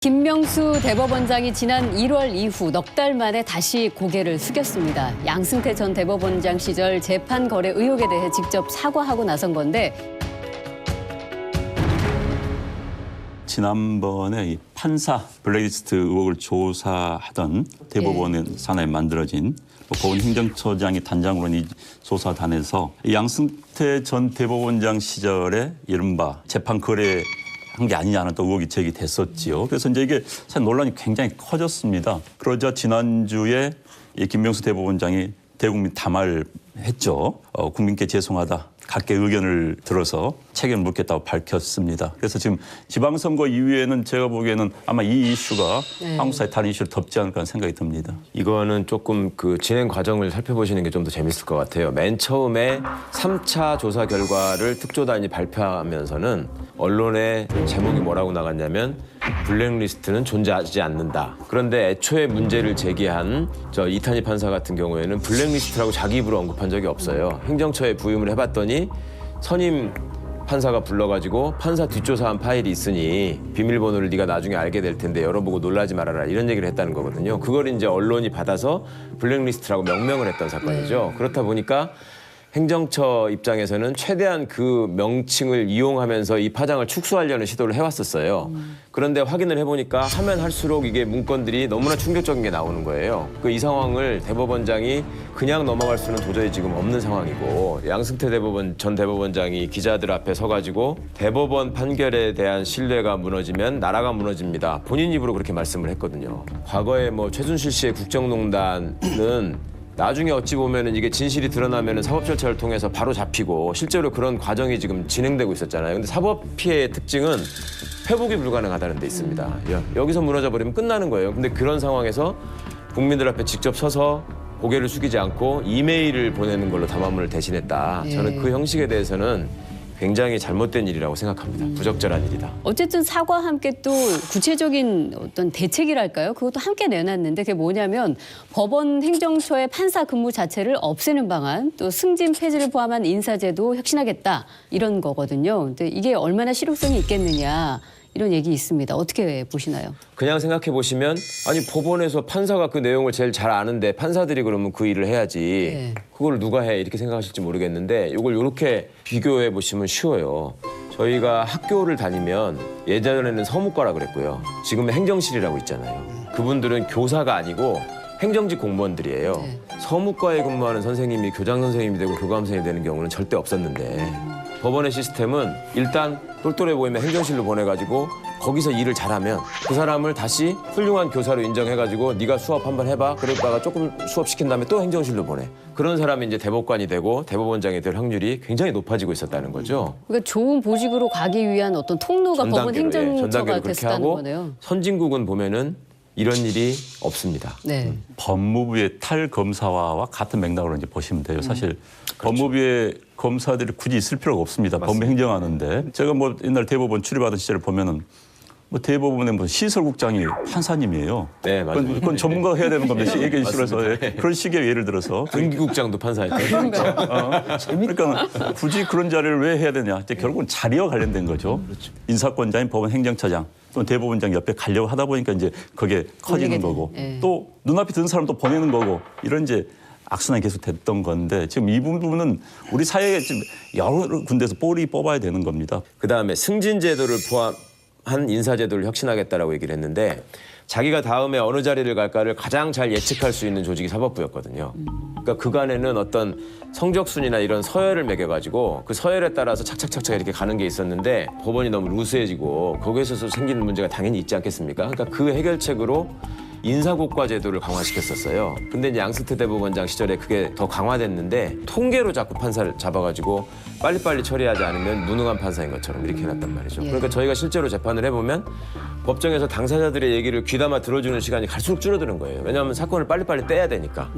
김명수 대법원장이 지난 1월 이후 넉 달 만에 다시 고개를 숙였습니다. 양승태 전 대법원장 시절 재판 거래 의혹에 대해 직접 사과하고 나선 건데 지난번에 이 판사 블랙리스트 의혹을 조사하던 대법원 산하에 만들어진 법원 행정처장이 단장으로 이 조사단에서 양승태 전 대법원장 시절에 이른바 재판 거래 한 게 아니냐는 또 의혹이 제기됐었지요. 그래서 이제 이게 사실 논란이 굉장히 커졌습니다. 그러자 지난주에 이 김명수 대법원장이 대국민 담화를 했죠. 국민께 죄송하다. 각계 의견을 들어서 책임을 묻겠다고 밝혔습니다. 그래서 지금 지방선거 이후에는 제가 보기에는 아마 이 이슈가 한국 사회 다른 이슈를 덮지 않을까 하는 생각이 듭니다. 이거는 조금 그 진행 과정을 살펴보시는 게 좀 더 재밌을 것 같아요. 맨 처음에 3차 조사 결과를 특조단이 발표하면서는 언론의 제목이 뭐라고 나갔냐면 블랙리스트는 존재하지 않는다. 그런데 애초에 문제를 제기한 이탄희 판사 같은 경우에는 블랙리스트라고 자기 입으로 언급한 적이 없어요. 행정처에 부임을 해봤더니 선임 판사가 불러가지고 판사 뒷조사한 파일이 있으니 비밀번호를 네가 나중에 알게 될 텐데 열어보고 놀라지 말아라 이런 얘기를 했다는 거거든요. 그걸 이제 언론이 받아서 블랙리스트라고 명명을 했던 사건이죠. 그렇다 보니까 행정처 입장에서는 최대한 그 명칭을 이용하면서 이 파장을 축소하려는 시도를 해왔었어요. 그런데 확인을 해보니까 하면 할수록 이게 문건들이 너무나 충격적인 게 나오는 거예요. 이 상황을 대법원장이 그냥 넘어갈 수는 도저히 지금 없는 상황이고 양승태 전 대법원장이 기자들 앞에 서가지고 대법원 판결에 대한 신뢰가 무너지면 나라가 무너집니다. 본인 입으로 그렇게 말씀을 했거든요. 과거에 최순실 씨의 국정농단은 나중에 어찌 보면은 이게 진실이 드러나면은 사법 절차를 통해서 바로 잡히고 실제로 그런 과정이 지금 진행되고 있었잖아요. 근데 사법 피해의 특징은 회복이 불가능하다는 데 있습니다. 여기서 무너져 버리면 끝나는 거예요. 근데 그런 상황에서 국민들 앞에 직접 서서 고개를 숙이지 않고 이메일을 보내는 걸로 담화문을 대신했다. 저는 그 형식에 대해서는 굉장히 잘못된 일이라고 생각합니다. 부적절한 일이다. 어쨌든 사과와 함께 또 구체적인 어떤 대책이랄까요? 그것도 함께 내놨는데 그게 뭐냐면 법원 행정처의 판사 근무 자체를 없애는 방안, 또 승진 폐지를 포함한 인사제도 혁신하겠다 이런 거거든요. 근데 이게 얼마나 실효성이 있겠느냐 이런 얘기 있습니다. 어떻게 보시나요? 그냥 생각해 보시면 아니 법원에서 판사가 그 내용을 제일 잘 아는데 판사들이 그러면 그 일을 해야지 그걸 누가 해 이렇게 생각하실지 모르겠는데 이걸 이렇게 비교해 보시면 쉬워요. 저희가 학교를 다니면 예전에는 서무과라 그랬고요. 지금은 행정실이라고 있잖아요. 그분들은 교사가 아니고 행정직 공무원들이에요. 서무과에 근무하는 선생님이 교장 선생님이 되고 교감 선생님이 되는 경우는 절대 없었는데 법원의 시스템은 일단 똘똘해 보이면 행정실로 보내가지고 거기서 일을 잘하면 그 사람을 다시 훌륭한 교사로 인정해가지고 네가 수업 한번 해봐. 그러다가 조금 수업시킨 다음에 또 행정실로 보내. 그런 사람이 이제 대법관이 되고 대법원장이 될 확률이 굉장히 높아지고 있었다는 거죠. 그러니까 좋은 보직으로 가기 위한 어떤 통로가 법원 행정처가 됐다는 거네요. 선진국은 보면은 이런 일이 없습니다. 법무부의 탈검사와 같은 맥락으로 이제 보시면 돼요. 사실 법무부의 검사들이 굳이 있을 필요가 없습니다. 법무 행정하는데 제가 옛날 대법원 출입하던 시절을 보면은 대법원의 시설국장이 판사님이에요. 네, 맞아요. 그건 전문가가 해야 되는 겁니다. 얘기 싫어서 그런 식의 예를 들어서 등기국장도 판사였죠. 그러니까 굳이 그런 자리를 왜 해야 되냐? 결국은 자리와 관련된 거죠. 인사권자인 법원 행정처장 또는 대법원장 옆에 가려고 하다 보니까 이제 그게 커지는 거고 또 눈앞에 든 사람 또 보내는 거고 이런 이제 악순환이 계속 됐던 건데 지금 이 부분은 우리 사회에 지금 여러 군데서 볼이 뽑아야 되는 겁니다. 그다음에 승진 제도를 포함한 인사 제도를 혁신하겠다라고 얘기를 했는데 자기가 다음에 어느 자리를 갈까를 가장 잘 예측할 수 있는 조직이 사법부였거든요. 그러니까 그간에는 어떤 성적순이나 이런 서열을 매겨가지고 그 서열에 따라서 착착착착 이렇게 가는 게 있었는데 법원이 너무 루스해지고 거기에서 생기는 문제가 당연히 있지 않겠습니까? 그러니까 그 해결책으로 인사고과 제도를 강화시켰었어요. 근데 이제 양승태 대법원장 시절에 그게 더 강화됐는데 통계로 자꾸 판사를 잡아가지고 빨리빨리 처리하지 않으면 무능한 판사인 것처럼 이렇게 해놨단 말이죠. 그러니까 저희가 실제로 재판을 해보면 법정에서 당사자들의 얘기를 귀담아 들어주는 시간이 갈수록 줄어드는 거예요. 왜냐하면 사건을 빨리빨리 떼야 되니까.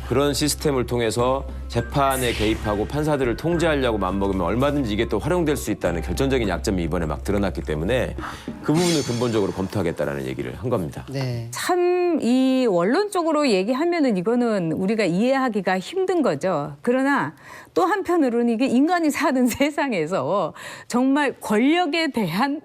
그런 시스템을 통해서 재판에 개입하고 판사들을 통제하려고 마음먹으면 얼마든지 이게 또 활용될 수 있다는 결정적인 약점이 이번에 막 드러났기 때문에 그 부분을 근본적으로 검토하겠다라는 얘기를 한 겁니다. 참 지금 이 원론적으로 얘기하면은 이거는 우리가 이해하기가 힘든 거죠. 그러나 또 한편으로는 이게 인간이 사는 세상에서 정말 권력에 대한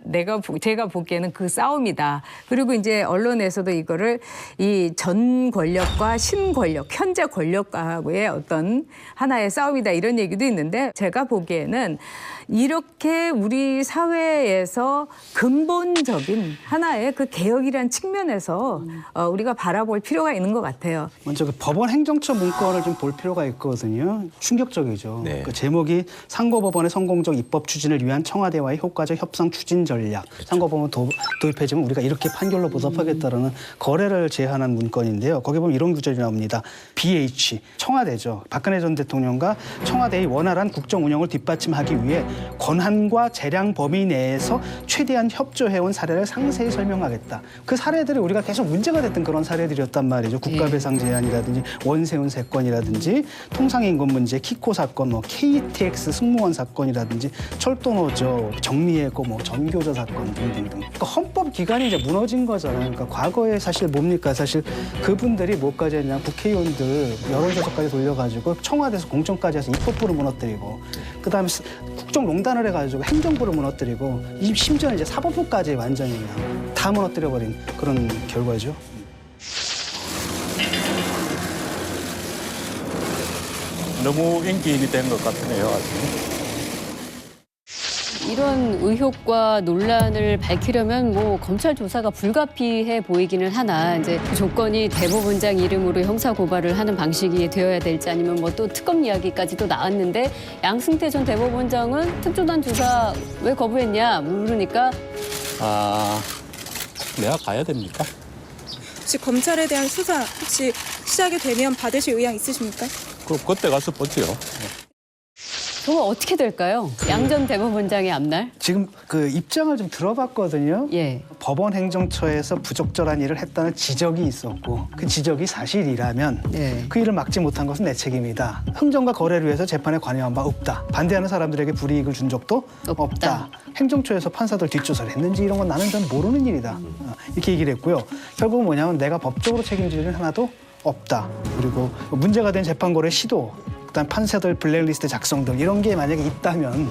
제가 보기에는 그 싸움이다. 그리고 이제 언론에서도 이거를 이 전 권력과 신 권력, 현재 권력과의 어떤 하나의 싸움이다 이런 얘기도 있는데 제가 보기에는 이렇게 우리 사회에서 근본적인 하나의 그 개혁이라는 측면에서 우리가 바라볼 필요가 있는 것 같아요. 먼저 그 법원 행정처 문건을 좀 볼 필요가 있거든요. 충격적이죠. 네. 그 제목이 상고법원의 성공적 입법 추진을 위한 청와대와의 효과적 협상 추진 전략. 상고법원 도입해지면 우리가 이렇게 판결로 보답하겠다라는 거래를 제한한 문건인데요. 거기 보면 이런 구절이 나옵니다. BH, 청와대죠. 박근혜 전 대통령과 청와대의 원활한 국정 운영을 뒷받침하기 위해 권한과 재량 범위 내에서 최대한 협조해온 사례를 상세히 설명하겠다. 그 사례들이 우리가 계속 문제가 됐던 그런 사례들이었단 말이죠. 국가배상 제한이라든지 원세훈 사건이라든지 통상임금 문제, 키코 사건, 뭐 KTX 승무원 사건이라든지 철도노조, 정리해고, 뭐 전교조 사건 등등등. 그러니까 헌법 기관이 이제 무너진 거잖아요. 그러니까 과거에 사실 뭡니까? 사실 그분들이 뭐까지 했냐? 국회의원들 여론조사까지 돌려가지고 청와대에서 공천까지 해서 입법부를 무너뜨리고, 그다음에 국정농단을 해가지고 행정부를 무너뜨리고, 심지어는 이제 사법부까지 완전히 그냥 다 무너뜨려버린 그런 결과죠. 너무 인기인이 된 것 같네요. 아직. 이런 의혹과 논란을 밝히려면 뭐 검찰 조사가 불가피해 보이기는 하나 이제 그 조건이 대법원장 이름으로 형사 고발을 하는 방식이 되어야 될지 아니면 뭐 또 특검 이야기까지도 나왔는데 양승태 전 대법원장은 특조단 조사 왜 거부했냐 물으니까 내가 가야 됩니까? 혹시 검찰에 대한 수사 혹시 시작이 되면 받으실 의향 있으십니까? 그럼 그때 가서 보지요. 저거 어떻게 될까요? 양 전 대법원장의 앞날? 지금 그 입장을 좀 들어봤거든요. 예. 법원 행정처에서 부적절한 일을 했다는 지적이 있었고 그 지적이 사실이라면 네. 그 일을 막지 못한 것은 내 책임이다. 흥정과 거래를 위해서 재판에 관여한 바 없다. 반대하는 사람들에게 불이익을 준 적도 없다. 행정처에서 판사들 뒷조사를 했는지 이런 건 나는 전 모르는 일이다. 이렇게 얘기를 했고요. 결국은 뭐냐면 내가 법적으로 책임질 일은 하나도 없다. 그리고 문제가 된 재판 거래 시도, 그다음 판사들 블랙리스트 작성 등 이런 게 만약에 있다면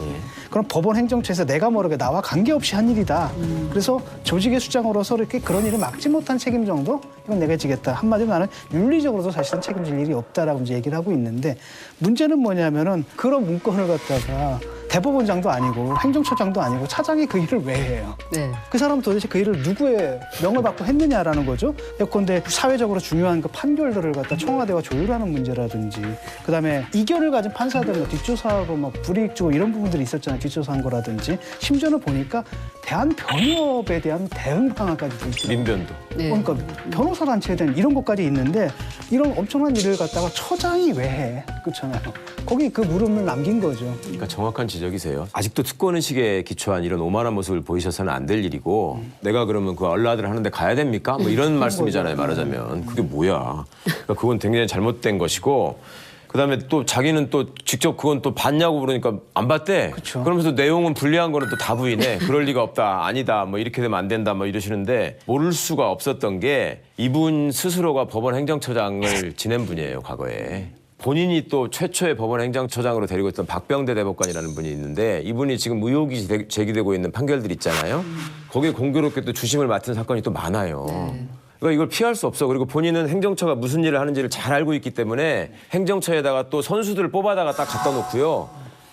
그럼 법원 행정처에서 내가 모르게 나와 관계없이 한 일이다. 그래서 조직의 수장으로서 이렇게 그런 일을 막지 못한 책임 정도 이건 내가 지겠다. 한마디로 나는 윤리적으로도 사실은 책임질 일이 없다라고 이제 얘기를 하고 있는데 문제는 뭐냐면은 그런 문건을 갖다가 대법원장도 아니고 행정처장도 아니고 차장이 그 일을 왜 해요? 네. 그 사람은 도대체 그 일을 누구의 명을 받고 했느냐라는 거죠. 예컨대 사회적으로 중요한 그 판결들을 갖다 청와대와 조율하는 문제라든지, 그다음에 이견을 가진 판사들 뭐 뒷조사하고 막 불이익 주고 이런 부분들이 있었잖아요. 뒷조사한 거라든지, 심지어는 보니까 대한변협에 대한 대응 방안까지도 있어요. 민변도. 네. 그러니까 변호사 단체에 대한 이런 것까지 있는데 이런 엄청난 일을 갖다가 처장이 왜 해? 그렇잖아요. 거기 그 물음을 남긴 거죠. 그러니까 정확한 지적이세요. 아직도 특권의식에 기초한 이런 오만한 모습을 보이셔서는 안 될 일이고 내가 그러면 그 얼라들 하는데 가야 됩니까? 뭐 이런 말씀이잖아요. 말하자면. 그게 뭐야. 그러니까 그건 굉장히 잘못된 것이고 그다음에 또 자기는 또 직접 그건 또 봤냐고 그러니까 안 봤대. 그쵸. 그러면서 내용은 불리한 거는 또 다 부인해. 그럴 리가 없다. 아니다. 뭐 이렇게 되면 안 된다. 뭐 이러시는데 모를 수가 없었던 게 이분 스스로가 법원 행정처장을 지낸 분이에요. 과거에. 본인이 또 최초의 법원 행정처장으로 데리고 있던 박병대 대법관이라는 분이 있는데 이분이 지금 의혹이 제기되고 있는 판결들 있잖아요. 거기에 공교롭게 또 주심을 맡은 사건이 또 많아요. 그러니까 이걸 피할 수 없어. 그리고 본인은 행정처가 무슨 일을 하는지를 잘 알고 있기 때문에 행정처에다가 또 선수들을 뽑아다가 딱 갖다 놓고요.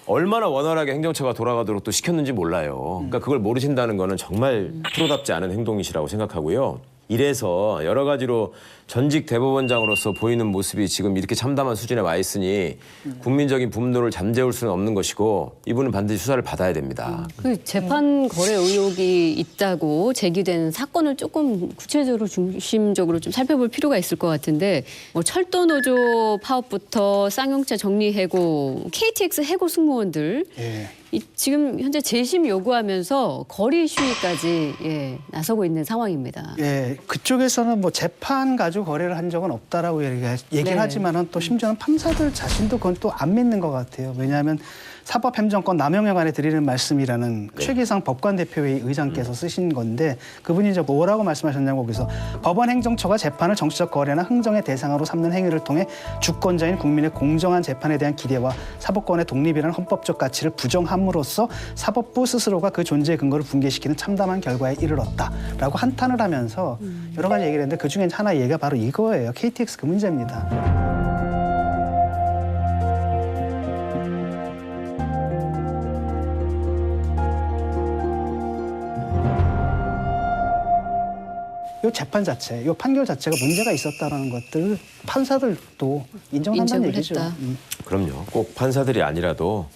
얼마나 원활하게 행정처가 돌아가도록 또 시켰는지 몰라요. 그러니까 그걸 모르신다는 거는 정말 프로답지 않은 행동이시라고 생각하고요. 이래서 여러 가지로 전직 대법원장으로서 보이는 모습이 지금 이렇게 참담한 수준에 와 있으니 국민적인 분노를 잠재울 수는 없는 것이고 이분은 반드시 수사를 받아야 됩니다. 그 재판 거래 의혹이 있다고 제기된 사건을 조금 구체적으로 중심적으로 좀 살펴볼 필요가 있을 것 같은데 뭐 철도노조 파업부터 쌍용차 정리해고, KTX 해고 승무원들 예. 지금 현재 재심 요구하면서 거리 시위까지 나서고 있는 상황입니다. 예, 그쪽에서는 뭐 재판 가지고 거래를 한 적은 없다라고 얘기를 네. 하지만은 또 심지어는 판사들 자신도 그건 또 안 믿는 것 같아요. 왜냐하면 사법행정권 남용에 관해 드리는 말씀이라는 최기상 법관대표회의 의장께서 쓰신 건데 그분이 이제 뭐라고 말씀하셨냐고 거기서 법원 행정처가 재판을 정치적 거래나 흥정의 대상으로 삼는 행위를 통해 주권자인 국민의 공정한 재판에 대한 기대와 사법권의 독립이라는 헌법적 가치를 부정함으로써 사법부 스스로가 그 존재의 근거를 붕괴시키는 참담한 결과에 이르렀다라고 한탄을 하면서 여러 가지 얘기를 했는데 그중에 하나 얘기가 바로 이거예요. KTX 그 문제입니다. 이 재판 자체, 이 판결 자체가 문제가 있었다라는 것들 판사들도 인정한다는 인정을 얘기죠. 했다. 그럼요. 꼭 판사들이 아니라도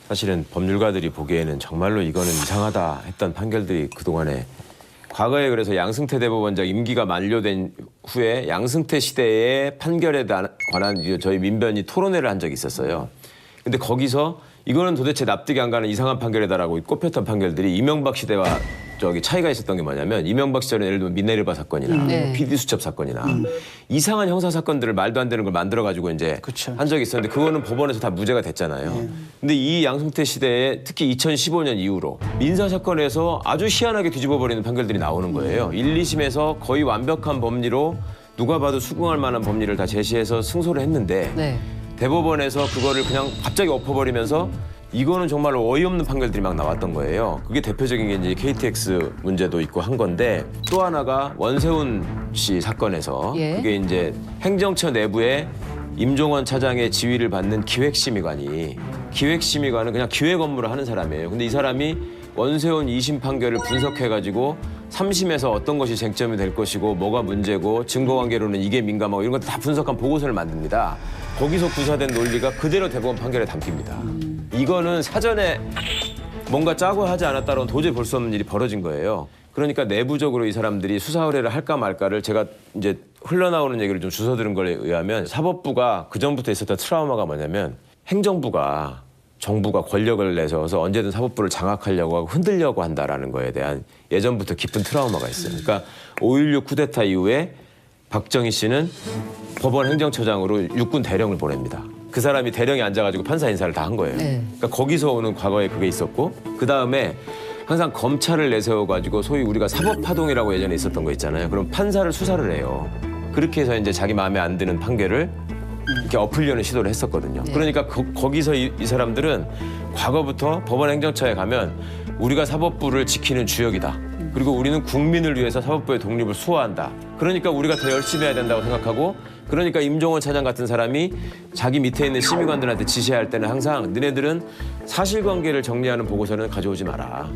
사실은 법률가들이 보기에는 정말로 이거는 이상하다 했던 판결들이 그동안에 과거에 그래서 양승태 대법원장 임기가 만료된 후에 양승태 시대의 판결에 관한 저희 민변이 토론회를 한 적이 있었어요. 근데 거기서 이거는 도대체 납득이 안 가는 이상한 판결이다라고 꼽혔던 판결들이 이명박 시대와 차이가 있었던 게 뭐냐면 이명박 시절에 예를 들면 미네르바 사건이나 네. PD 수첩 사건이나 이상한 형사 사건들을 말도 안 되는 걸 만들어 가지고 이제 그쵸. 한 적이 있었는데 그거는 법원에서 다 무죄가 됐잖아요. 근데 이 양승태 시대에 특히 2015년 이후로 민사 사건에서 아주 희한하게 뒤집어 버리는 판결들이 나오는 거예요. 1, 2심에서 거의 완벽한 법리로 누가 봐도 수긍할 만한 법리를 다 제시해서 승소를 했는데 네. 대법원에서 그거를 그냥 갑자기 엎어버리면서 이거는 정말로 어이없는 판결들이 막 나왔던 거예요. 그게 대표적인 게 이제 KTX 문제도 있고 한 건데 또 하나가 원세훈 씨 사건에서 예. 그게 이제 행정처 내부에 임종원 차장의 지휘를 받는 기획심의관이 기획심의관은 그냥 기획 업무를 하는 사람이에요. 근데 이 사람이 원세훈 2심 판결을 분석해가지고 3심에서 어떤 것이 쟁점이 될 것이고 뭐가 문제고 증거관계로는 이게 민감하고 이런 것들 다 분석한 보고서를 만듭니다. 거기서 구사된 논리가 그대로 대법원 판결에 담깁니다. 이거는 사전에 뭔가 짜고 하지 않았다면 도저히 볼 수 없는 일이 벌어진 거예요. 그러니까 내부적으로 이 사람들이 수사 의뢰를 할까 말까를 제가 이제 흘러나오는 얘기를 좀 주워 들은 거에 의하면 사법부가 그전부터 있었던 트라우마가 뭐냐면 행정부가 정부가 권력을 내세워서 언제든 사법부를 장악하려고 하고 흔들려고 한다라는 거에 대한 예전부터 깊은 트라우마가 있어요. 그러니까 5.16 쿠데타 이후에 박정희 씨는 법원 행정처장으로 육군 대령을 보냅니다. 그 사람이 대령에 앉아가지고 판사 인사를 다 한 거예요. 네. 그러니까 거기서 오는 과거에 그게 있었고 그 다음에 항상 검찰을 내세워가지고 소위 우리가 사법파동이라고 예전에 있었던 거 있잖아요. 그럼 판사를 수사를 해요. 그렇게 해서 이제 자기 마음에 안 드는 판결을 이렇게 엎으려는 시도를 했었거든요. 그러니까 거기서 이 사람들은 과거부터 법원 행정처에 가면 우리가 사법부를 지키는 주역이다. 그리고 우리는 국민을 위해서 사법부의 독립을 수호한다. 그러니까 우리가 더 열심히 해야 된다고 생각하고 그러니까 임종원 차장 같은 사람이 자기 밑에 있는 심의관들한테 지시할 때는 항상 너네들은 사실관계를 정리하는 보고서는 가져오지 마라.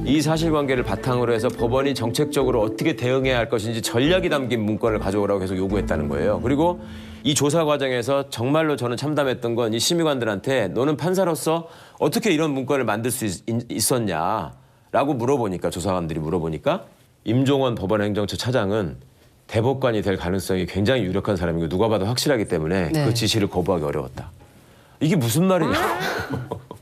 이 사실관계를 바탕으로 해서 법원이 정책적으로 어떻게 대응해야 할 것인지 전략이 담긴 문건을 가져오라고 계속 요구했다는 거예요. 그리고 이 조사 과정에서 정말로 저는 참담했던 건 이 심의관들한테 너는 판사로서 어떻게 이런 문건을 만들 수 있었냐라고 물어보니까 조사관들이 물어보니까 임종원 법원행정처 차장은 대법관이 될 가능성이 굉장히 유력한 사람이고 누가 봐도 확실하기 때문에 네. 그 지시를 거부하기 어려웠다. 이게 무슨 말이냐.